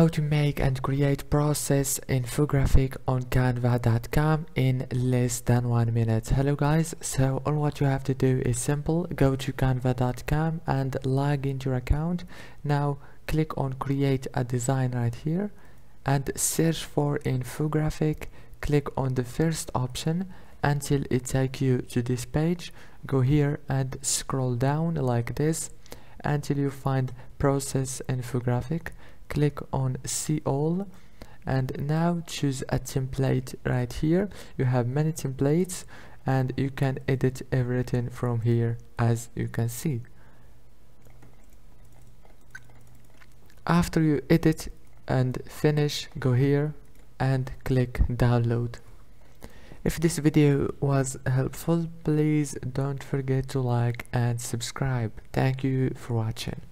How to make and create process infographic on canva.com in less than 1 minute. Hello guys, so all what you have to do is simple. Go to canva.com and log into your account. Now click on create a design right here and search for infographic. Click on the first option until it takes you to this page. Go here and scroll down like this until you find process infographic. Click on see all and now choose a template right here. You have many templates and you can edit everything from here, as you can see. After you edit and finish, go here and click download. If this video was helpful, please don't forget to like and subscribe. Thank you for watching.